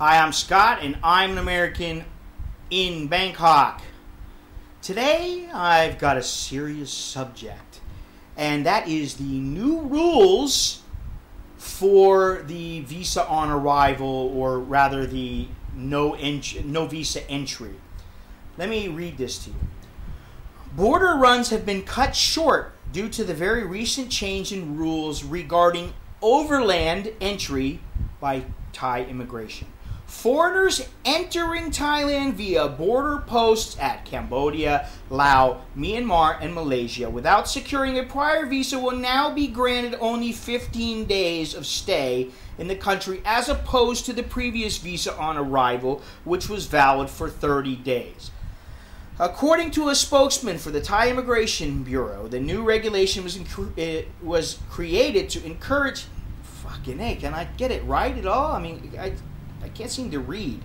Hi, I'm Scott, and I'm an American in Bangkok. Today, I've got a serious subject, and that is the new rules for the visa on arrival, or rather the no visa entry. Let me read this to you. Border runs have been cut short due to the very recent change in rules regarding overland entry by Thai immigration. Foreigners entering Thailand via border posts at Cambodia, Laos, Myanmar, and Malaysia without securing a prior visa will now be granted only 15 days of stay in the country as opposed to the previous visa on arrival, which was valid for 30 days. According to a spokesman for the Thai Immigration Bureau, the new regulation was created to encourage... Fucking hey, can I get it right at all? I can't seem to read.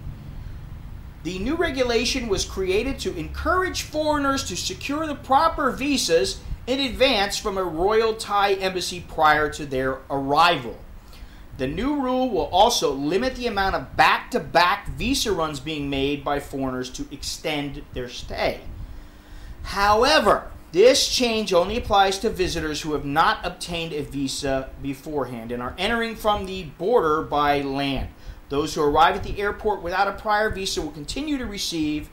The new regulation was created to encourage foreigners to secure the proper visas in advance from a Royal Thai embassy prior to their arrival. The new rule will also limit the amount of back-to-back visa runs being made by foreigners to extend their stay. However, this change only applies to visitors who have not obtained a visa beforehand and are entering from the border by land. Those who arrive at the airport without a prior visa will continue to receive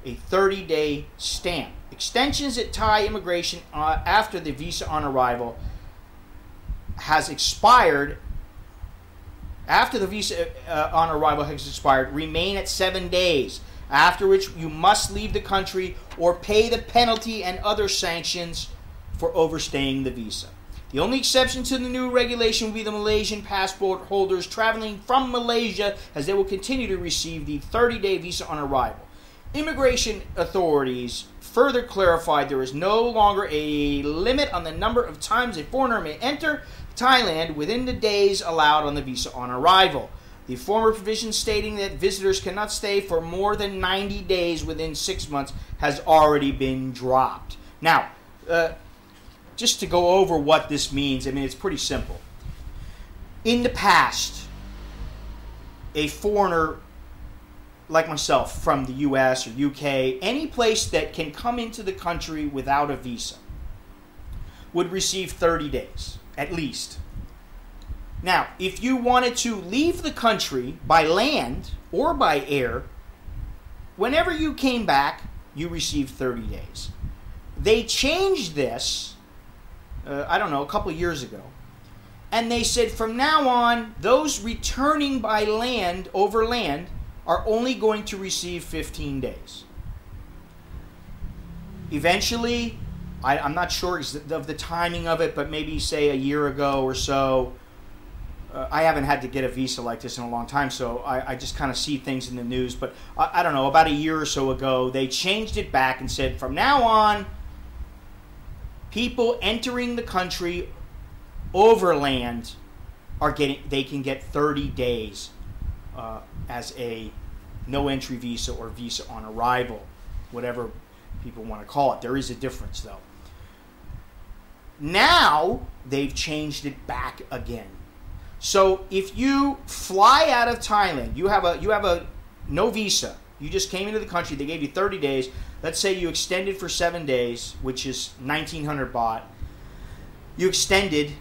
a 30-day stamp. Extensions at Thai immigration after the visa on arrival has expired, remain at 7 days, after which you must leave the country or pay the penalty and other sanctions for overstaying the visa. The only exception to the new regulation will be the Malaysian passport holders traveling from Malaysia, as they will continue to receive the 30-day visa on arrival. Immigration authorities further clarified there is no longer a limit on the number of times a foreigner may enter Thailand within the days allowed on the visa on arrival. The former provision stating that visitors cannot stay for more than 90 days within 6 months has already been dropped. Now, just to go over what this means, it's pretty simple. In the past, a foreigner like myself from the US or UK, any place that can come into the country without a visa, would receive 30 days, at least. Now, if you wanted to leave the country by land or by air, whenever you came back, you received 30 days. They changed this a couple of years ago. And they said from now on, those returning by land, over land, are only going to receive 15 days. Eventually, I'm not sure of the timing of it, but maybe say a year ago or so. I haven't had to get a visa like this in a long time, so I just kind of see things in the news. But I don't know, about a year or so ago, they changed it back and said from now on, people entering the country overland they can get 30 days as a no entry visa or visa on arrival, whatever people want to call it. There is a difference though. Now they've changed it back again. So if you fly out of Thailand, you have a no visa. You just came into the country, they gave you 30 days. Let's say you extended for 7 days, which is 1,900 baht. You extended.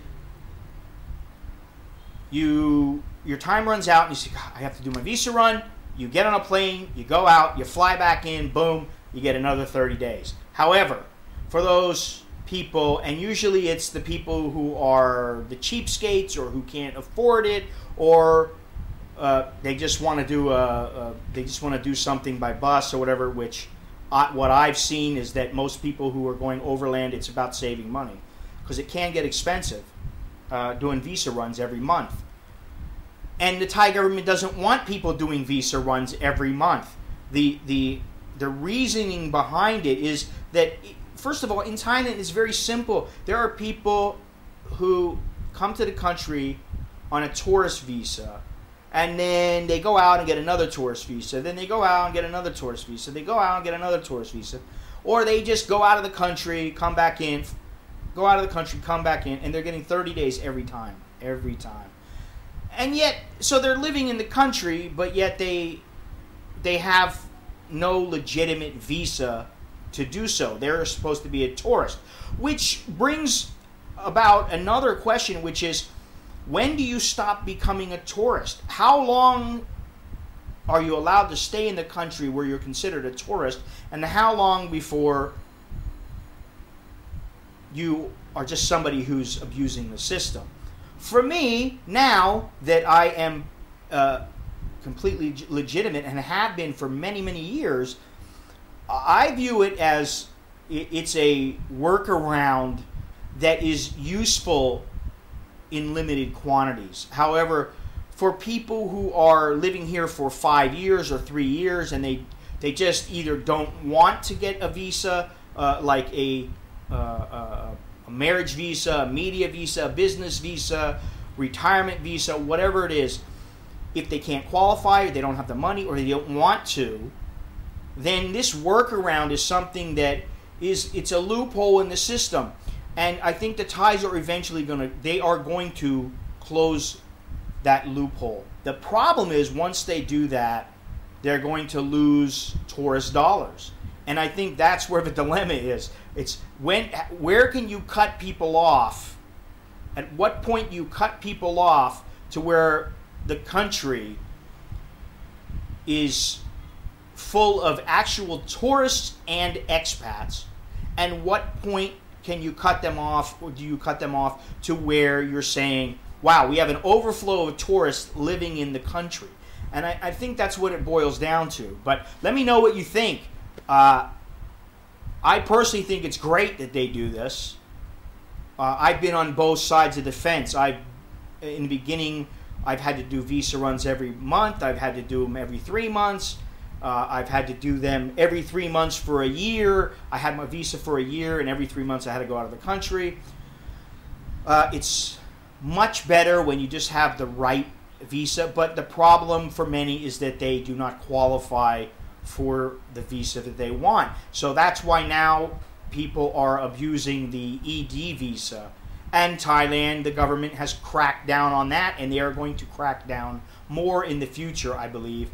Your time runs out, and you say, God, I have to do my visa run. You get on a plane, you go out, you fly back in, boom, you get another 30 days. However, for those people, and usually it's the people who are the cheapskates or who can't afford it, or they just want to do something by bus or whatever. Which what I've seen is that most people who are going overland, it's about saving money because it can get expensive doing visa runs every month, and the Thai government doesn't want people doing visa runs every month. The reasoning behind it is that, first of all, in Thailand, it's very simple. There are people who come to the country on a tourist visa, and then they go out and get another tourist visa. Then they go out and get another tourist visa. They go out and get another tourist visa. Or they just go out of the country, come back in, go out of the country, come back in, and they're getting 30 days every time. And yet, so they're living in the country, but yet they have no legitimate visa to do so. They're supposed to be a tourist, which brings about another question, which is, when do you stop becoming a tourist? How long are you allowed to stay in the country where you're considered a tourist, and how long before you are just somebody who's abusing the system? For me, now that I am completely legitimate and have been for many, many years, I view it as it's a workaround that is useful in limited quantities. However, for people who are living here for 5 years or 3 years and they just either don't want to get a visa, like a marriage visa, a media visa, a business visa, retirement visa, whatever it is, if they can't qualify, or they don't have the money, or they don't want to, then this workaround is something that it's a loophole in the system. And I think the Thais are eventually going to close that loophole. The problem is, once they do that, they're going to lose tourist dollars. And I think that's where the dilemma is. It's where can you cut people off? At what point you cut people off to where the country is full of actual tourists and expats? And what point can you cut them off, or do you cut them off to where you're saying, wow, we have an overflow of tourists living in the country? And I think that's what it boils down to. But let me know what you think. I personally think it's great that they do this. I've been on both sides of the fence. In the beginning, I've had to do visa runs every month. I've had to do them every 3 months. I've had to do them every 3 months for a year. I had my visa for a year, and every 3 months I had to go out of the country. It's much better when you just have the right visa, but the problem for many is that they do not qualify for the visa that they want. So that's why now people are abusing the ED visa. And Thailand, the government has cracked down on that, and they are going to crack down more in the future, I believe,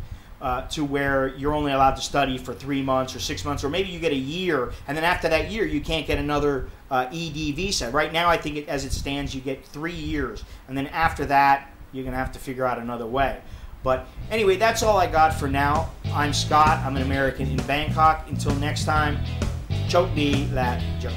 to where you're only allowed to study for 3 months or 6 months, or maybe you get a year, and then after that year you can't get another ED visa. Right now, I think as it stands, you get 3 years, and then after that you're going to have to figure out another way. But anyway, that's all I got for now. I'm Scott. I'm an American in Bangkok. Until next time, chok di lat jak